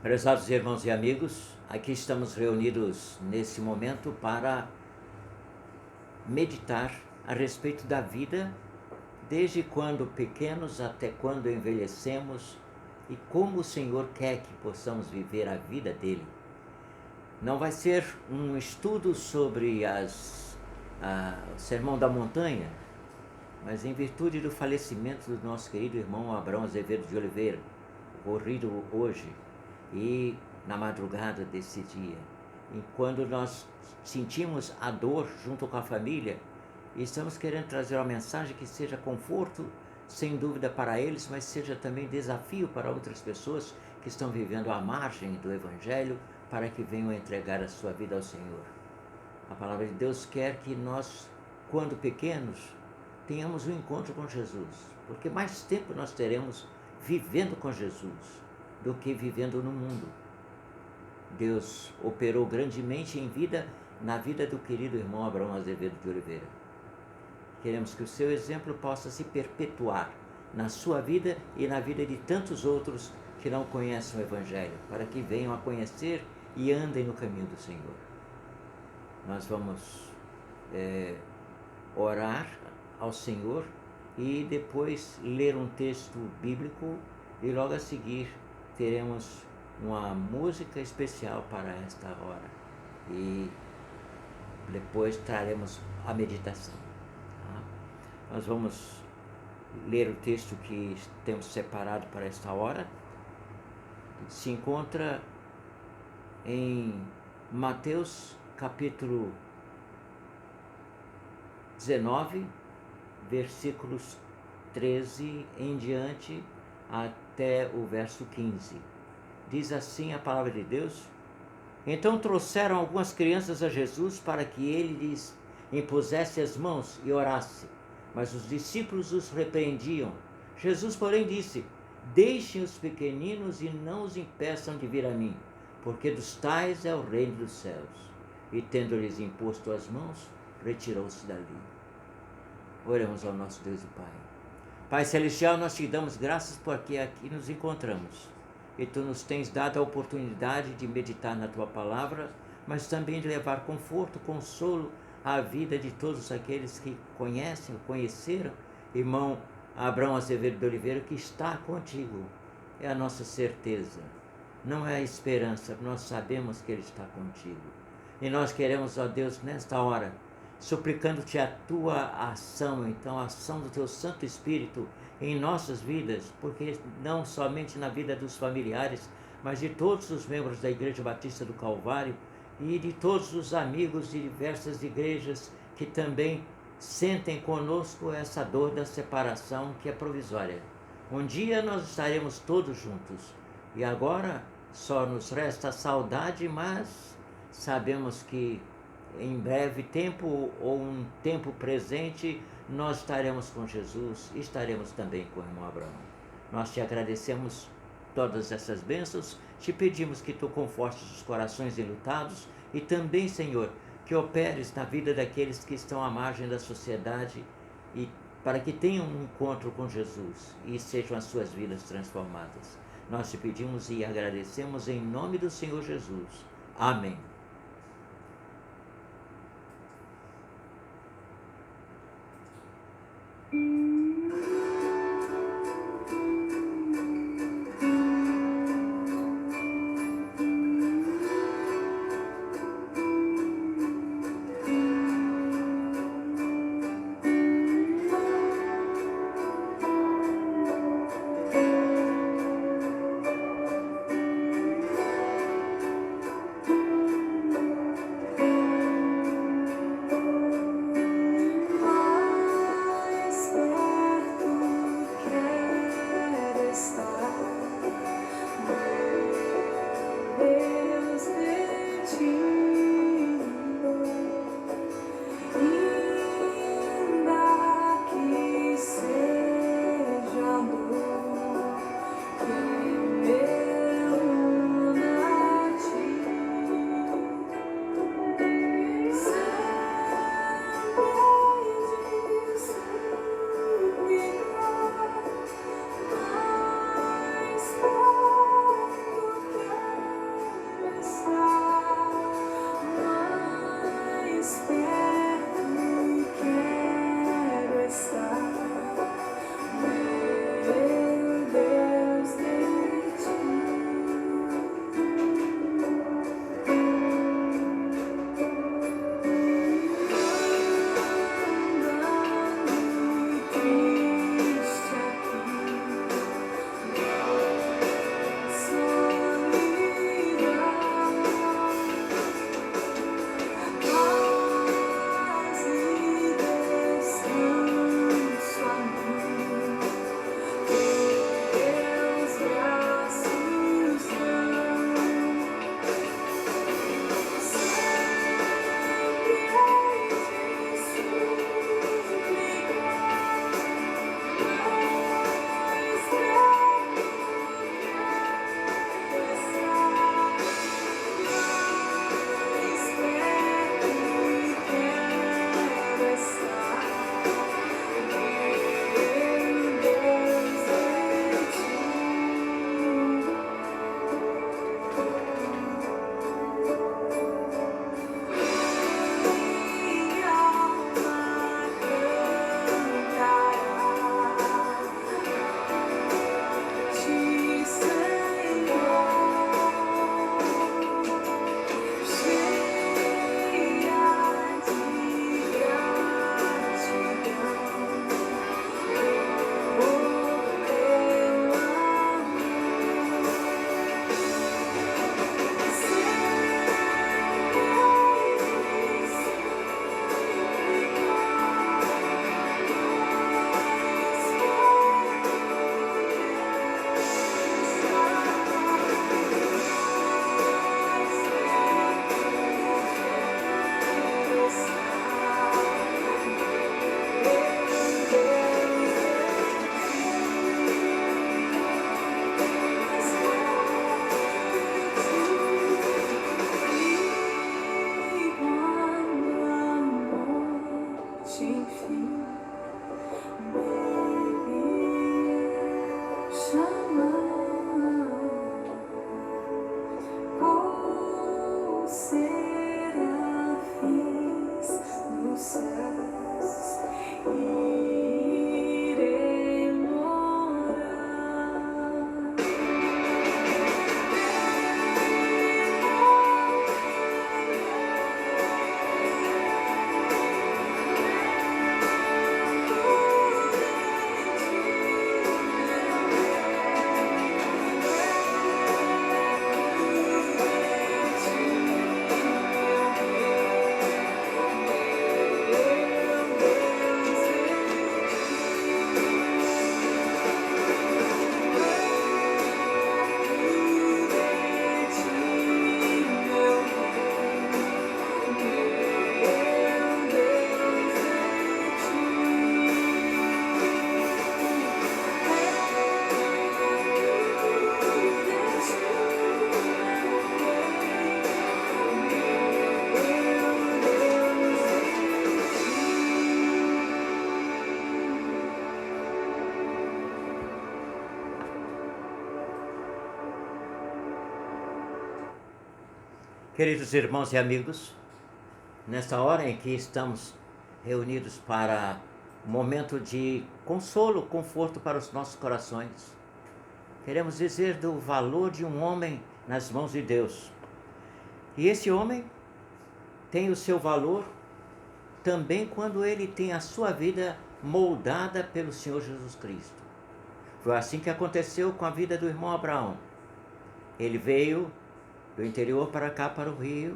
Prezados irmãos e amigos, aqui estamos reunidos nesse momento para meditar a respeito da vida, desde quando pequenos até quando envelhecemos, e como o Senhor quer que possamos viver a vida dele. Não vai ser um estudo sobre o Sermão da Montanha, mas em virtude do falecimento do nosso querido irmão Abrão Azevedo de Oliveira, ocorrido hoje e na madrugada desse dia, e quando nós sentimos a dor junto com a família, e estamos querendo trazer uma mensagem que seja conforto, sem dúvida, para eles, mas seja também desafio para outras pessoas que estão vivendo à margem do Evangelho, para que venham entregar a sua vida ao Senhor. A palavra de Deus quer que nós, quando pequenos, tenhamos um encontro com Jesus, porque mais tempo nós teremos vivendo com Jesus do que vivendo no mundo. Deus operou grandemente na vida do querido irmão Abrão Azevedo de Oliveira. Queremos que o seu exemplo possa se perpetuar na sua vida e na vida de tantos outros que não conhecem o Evangelho, para que venham a conhecer e andem no caminho do Senhor. Nós vamos orar ao Senhor e depois ler um texto bíblico, e logo a seguir teremos uma música especial para esta hora e depois traremos a meditação. Nós vamos ler o texto que temos separado para esta hora. Se encontra em Mateus capítulo 19, versículos 13 em diante até o verso 15. Diz assim a palavra de Deus: Então trouxeram algumas crianças a Jesus para que ele lhes impusesse as mãos e orasse, mas os discípulos os repreendiam. Jesus, porém, disse: Deixem os pequeninos e não os impeçam de vir a mim, porque dos tais é o reino dos céus. E tendo-lhes imposto as mãos, retirou-se dali. Oremos ao nosso Deus e Pai. Pai Celestial, nós te damos graças porque aqui nos encontramos. E tu nos tens dado a oportunidade de meditar na tua palavra, mas também de levar conforto, consolo à vida de todos aqueles que conheceram irmão Abrão Azevedo de Oliveira, que está contigo. É a nossa certeza, não é a esperança, nós sabemos que ele está contigo. E nós queremos, ó Deus, nesta hora, suplicando-te a tua ação, então a ação do teu Santo Espírito em nossas vidas, porque não somente na vida dos familiares, mas de todos os membros da Igreja Batista do Calvário e de todos os amigos de diversas igrejas que também sentem conosco essa dor da separação que é provisória. Um dia nós estaremos todos juntos, e agora só nos resta a saudade, mas sabemos que em breve tempo ou um tempo presente nós estaremos com Jesus e estaremos também com o irmão Abraão. Nós te agradecemos todas essas bênçãos, te pedimos que tu confortes os corações enlutados e também, Senhor, que operes na vida daqueles que estão à margem da sociedade, e para que tenham um encontro com Jesus e sejam as suas vidas transformadas. Nós te pedimos e agradecemos em nome do Senhor Jesus. Amém. Queridos irmãos e amigos, nesta hora em que estamos reunidos para um momento de consolo, conforto para os nossos corações, queremos dizer do valor de um homem nas mãos de Deus. E esse homem tem o seu valor também quando ele tem a sua vida moldada pelo Senhor Jesus Cristo. Foi assim que aconteceu com a vida do irmão Abraão. Ele veio do interior para cá, para o Rio.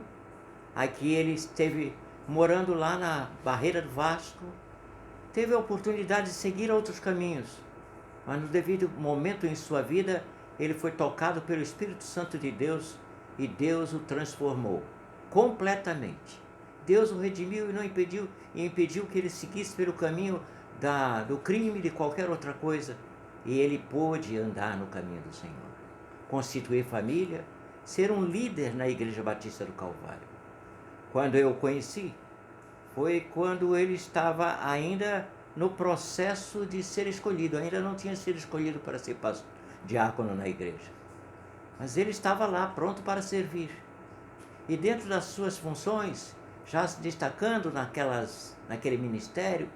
Aqui ele esteve morando lá na Barreira do Vasco. Teve a oportunidade de seguir outros caminhos, mas no devido momento em sua vida, ele foi tocado pelo Espírito Santo de Deus e Deus o transformou completamente. Deus o redimiu e não impediu que ele seguisse pelo caminho do crime, de qualquer outra coisa. E ele pôde andar no caminho do Senhor, constituir família, ser um líder na Igreja Batista do Calvário. Quando eu o conheci, foi quando ele estava ainda no processo de ser escolhido, ainda não tinha sido escolhido para ser diácono na igreja. Mas ele estava lá, pronto para servir. E dentro das suas funções, já se destacando naquele ministério,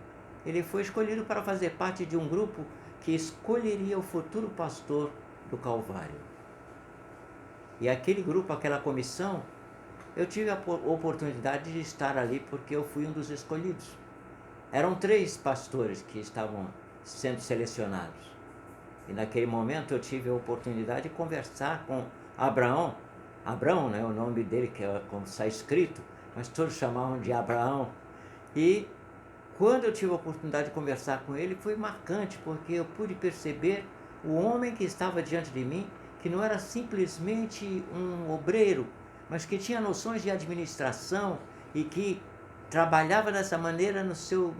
ele foi escolhido para fazer parte de um grupo que escolheria o futuro pastor do Calvário. E aquele grupo, aquela comissão, eu tive a oportunidade de estar ali porque eu fui um dos escolhidos. Eram 3 pastores que estavam sendo selecionados. E naquele momento eu tive a oportunidade de conversar com Abraão. Abraão, né, o nome dele, que é como está escrito, mas todos chamavam de Abraão. E quando eu tive a oportunidade de conversar com ele, foi marcante, porque eu pude perceber o homem que estava diante de mim, que não era simplesmente um obreiro, mas que tinha noções de administração e que trabalhava dessa maneira no seu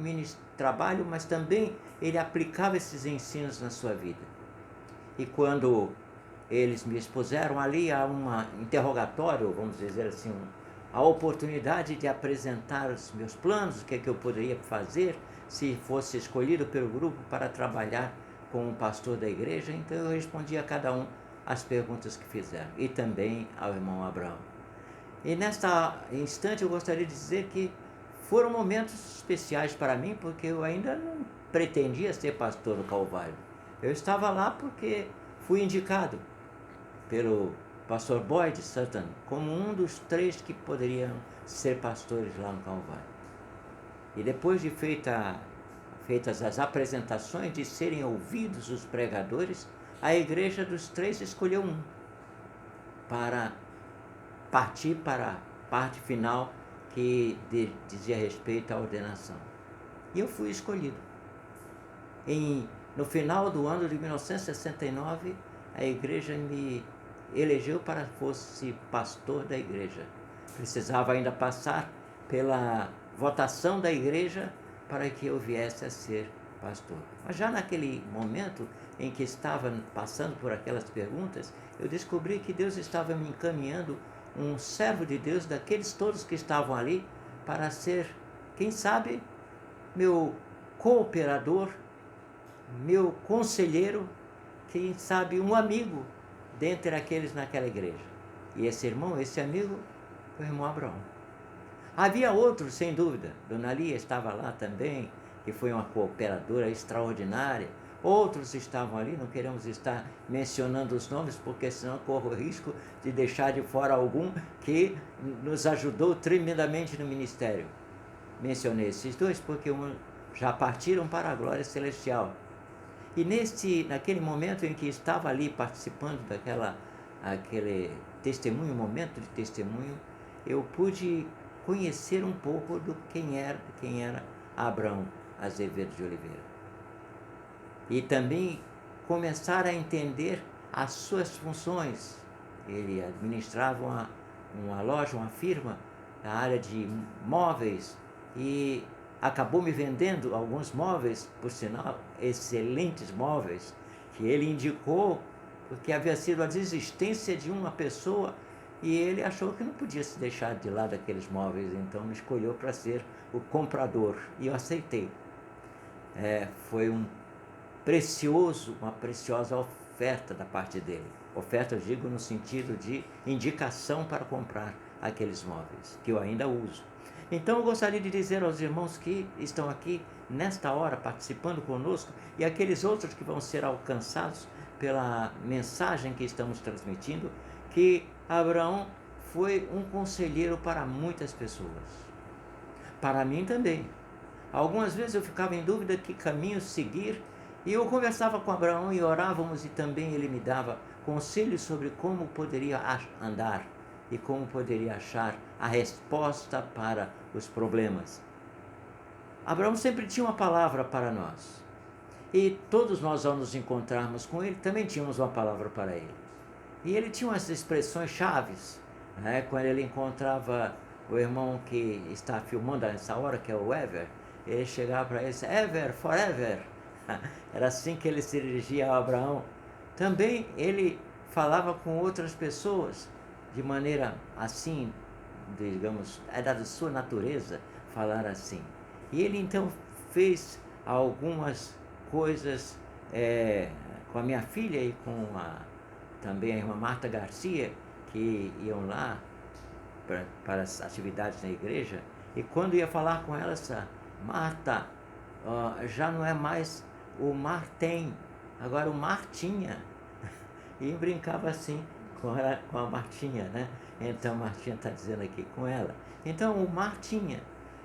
trabalho, mas também ele aplicava esses ensinos na sua vida. E quando eles me expuseram ali a um interrogatório, vamos dizer assim, a oportunidade de apresentar os meus planos, o que eu poderia fazer se fosse escolhido pelo grupo para trabalhar com o pastor da igreja, então eu respondi a cada um as perguntas que fizeram, e também ao irmão Abraão. E nesta instante eu gostaria de dizer que foram momentos especiais para mim, porque eu ainda não pretendia ser pastor do Calvário. Eu estava lá porque fui indicado pelo pastor Boyd Sutton como um dos 3 que poderiam ser pastores lá no Calvário. E depois de feitas as apresentações, de serem ouvidos os pregadores, a igreja dos 3 escolheu um para partir para a parte final que dizia respeito à ordenação. E eu fui escolhido. No final do ano de 1969, a igreja me elegeu para que fosse pastor da igreja. Precisava ainda passar pela votação da igreja para que eu viesse a ser pastor. Mas já naquele momento em que estava passando por aquelas perguntas, eu descobri que Deus estava me encaminhando um servo de Deus, daqueles todos que estavam ali, para ser, quem sabe, meu cooperador, meu conselheiro, quem sabe um amigo dentre aqueles naquela igreja. E esse irmão, esse amigo, foi o irmão Abraão. Havia outros, sem dúvida. Dona Lia estava lá também, que foi uma cooperadora extraordinária. Outros estavam ali, não queremos estar mencionando os nomes, porque senão corro o risco de deixar de fora algum que nos ajudou tremendamente no ministério. Mencionei esses 2 porque já partiram para a glória celestial. E naquele momento em que estava ali participando aquele testemunho, momento de testemunho, eu pude conhecer um pouco do quem era Abraão Azevedo de Oliveira. E também começar a entender as suas funções. Ele administrava uma loja, uma firma na área de móveis e acabou me vendendo alguns móveis, por sinal, excelentes móveis, que ele indicou porque havia sido a desistência de uma pessoa e ele achou que não podia se deixar de lado aqueles móveis, então me escolheu para ser o comprador e eu aceitei. Foi uma preciosa oferta da parte dele. Oferta, eu digo, no sentido de indicação para comprar aqueles móveis, que eu ainda uso. Então eu gostaria de dizer aos irmãos que estão aqui nesta hora participando conosco e aqueles outros que vão ser alcançados pela mensagem que estamos transmitindo, que Abraão foi um conselheiro para muitas pessoas. Para mim também. Algumas vezes eu ficava em dúvida que caminho seguir e eu conversava com Abraão e orávamos, e também ele me dava conselhos sobre como poderia andar e como poderia achar a resposta para os problemas. Abraão sempre tinha uma palavra para nós. E todos nós, ao nos encontrarmos com ele, também tínhamos uma palavra para ele. E ele tinha umas expressões chaves, né? Quando ele encontrava o irmão que está filmando nessa hora, que é o Ever, ele chegava para ele e disse, Ever, forever. Era assim que ele se dirigia a Abraão. Também ele falava com outras pessoas de maneira assim, digamos, era da sua natureza falar assim. E ele então fez algumas coisas com a minha filha e com também a irmã Marta Garcia, que iam lá para as atividades na igreja. E quando ia falar com ela, Marta, já não é mais o Martem, agora o Martinha. E brincava assim com a Martinha, né? Então a Martinha está dizendo aqui com ela. Então o Martinha,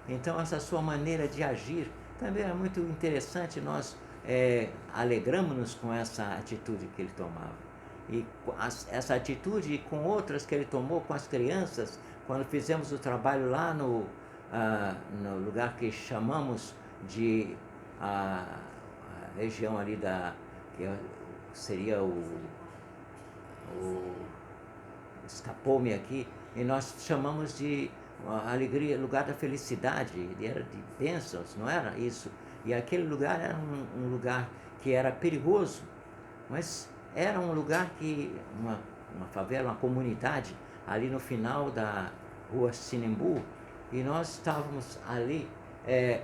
então essa sua maneira de agir também é muito interessante. Nós alegramos-nos com essa atitude que ele tomava. E essa atitude com outras que ele tomou com as crianças, quando fizemos o trabalho lá no lugar que chamamos de a região ali que seria escapou-me aqui, e nós chamamos de alegria, lugar da felicidade, era de bênçãos, não era isso? E aquele lugar era um lugar que era perigoso, mas era um lugar que, uma favela, uma comunidade, ali no final da rua Sinimbu, e nós estávamos ali, é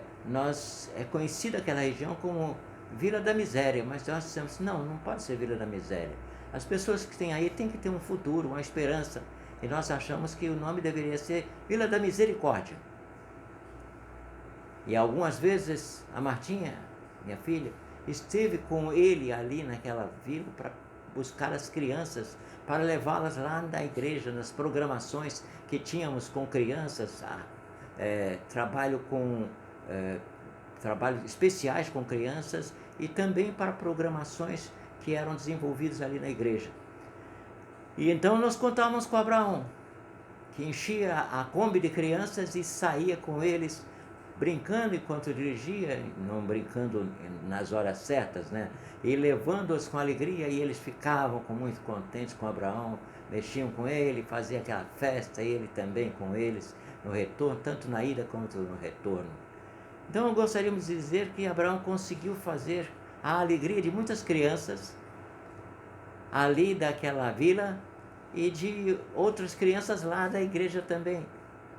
conhecida aquela região como Vila da Miséria, mas nós dissemos, não pode ser Vila da Miséria. As pessoas que têm aí têm que ter um futuro, uma esperança, e nós achamos que o nome deveria ser Vila da Misericórdia. E algumas vezes a Martinha, minha filha, esteve com ele ali naquela vila para buscar as crianças, para levá-las lá na igreja, nas programações que tínhamos com crianças, trabalhos especiais com crianças, e também para programações que eram desenvolvidas ali na igreja. E então nós contávamos com Abraão, que enchia a Kombi de crianças e saía com eles, brincando enquanto dirigia, não brincando nas horas certas, né? E levando-os com alegria, e eles ficavam muito contentes com Abraão, mexiam com ele, faziam aquela festa, ele também com eles, no retorno, tanto na ida quanto no retorno. Então gostaríamos de dizer que Abraão conseguiu fazer a alegria de muitas crianças ali daquela vila e de outras crianças lá da igreja também.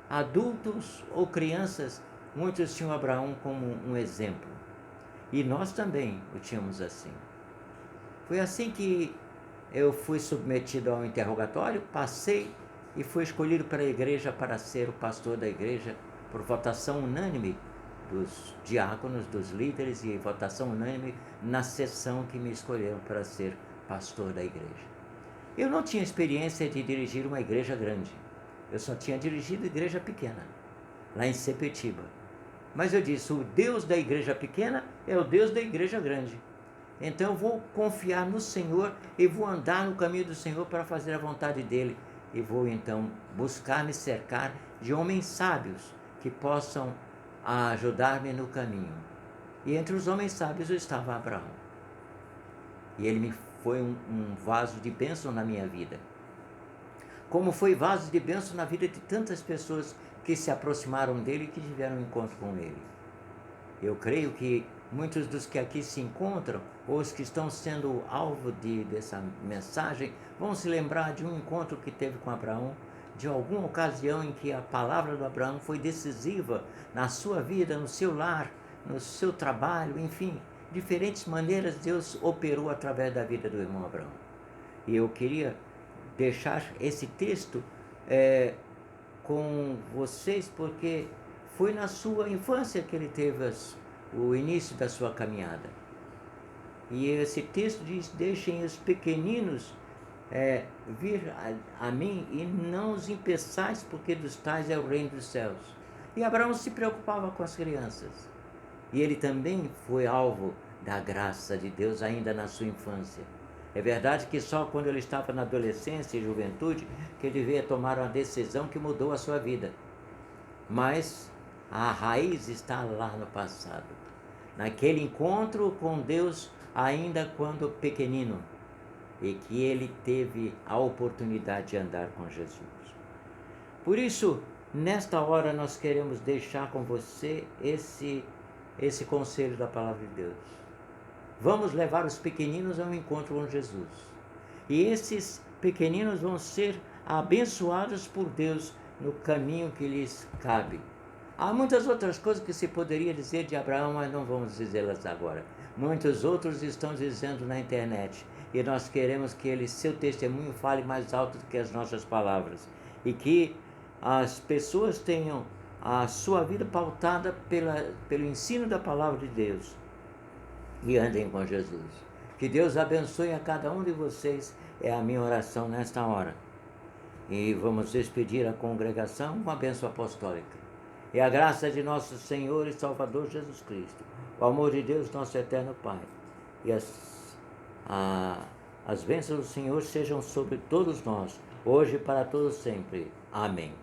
Adultos ou crianças, muitos tinham Abraão como um exemplo. E nós também o tínhamos assim. Foi assim que eu fui submetido ao interrogatório, passei e fui escolhido pela igreja para ser o pastor da igreja por votação unânime dos diáconos, dos líderes, e votação unânime na sessão que me escolheram para ser pastor da igreja. Eu não tinha experiência de dirigir uma igreja grande. Eu só tinha dirigido igreja pequena, lá em Sepetiba. Mas eu disse, o Deus da igreja pequena é o Deus da igreja grande. Então eu vou confiar no Senhor e vou andar no caminho do Senhor para fazer a vontade dEle. E vou então buscar me cercar de homens sábios que possam ajudar-me no caminho. E entre os homens sábios estava Abraão. E ele me foi um vaso de bênção na minha vida. Como foi vaso de bênção na vida de tantas pessoas que se aproximaram dele e que tiveram um encontro com ele. Eu creio que muitos dos que aqui se encontram, ou os que estão sendo alvo dessa mensagem, vão se lembrar de um encontro que teve com Abraão, de alguma ocasião em que a palavra do Abraão foi decisiva na sua vida, no seu lar, no seu trabalho, enfim, diferentes maneiras Deus operou através da vida do irmão Abraão. E eu queria deixar esse texto com vocês porque foi na sua infância que ele teve o início da sua caminhada. E esse texto diz: deixem os pequeninos vir a mim e não os impeçais, porque dos tais é o reino dos céus. E Abraão se preocupava com as crianças. E ele também foi alvo da graça de Deus ainda na sua infância. É verdade que só quando ele estava na adolescência e juventude que ele veio tomar uma decisão que mudou a sua vida. Mas a raiz está lá no passado, naquele encontro com Deus ainda quando pequenino, e que ele teve a oportunidade de andar com Jesus. Por isso, nesta hora nós queremos deixar com você esse conselho da palavra de Deus. Vamos levar os pequeninos ao encontro com Jesus. E esses pequeninos vão ser abençoados por Deus no caminho que lhes cabe. Há muitas outras coisas que se poderia dizer de Abraão, mas não vamos dizê-las agora. Muitos outros estão dizendo na internet. E nós queremos que seu testemunho fale mais alto do que as nossas palavras. E que as pessoas tenham a sua vida pautada pelo ensino da palavra de Deus. E andem com Jesus. Que Deus abençoe a cada um de vocês, é a minha oração nesta hora. E vamos despedir a congregação com a bênção apostólica. E a graça de nosso Senhor e Salvador Jesus Cristo, o amor de Deus, nosso eterno Pai, e as bênçãos do Senhor sejam sobre todos nós, hoje e para todos sempre. Amém.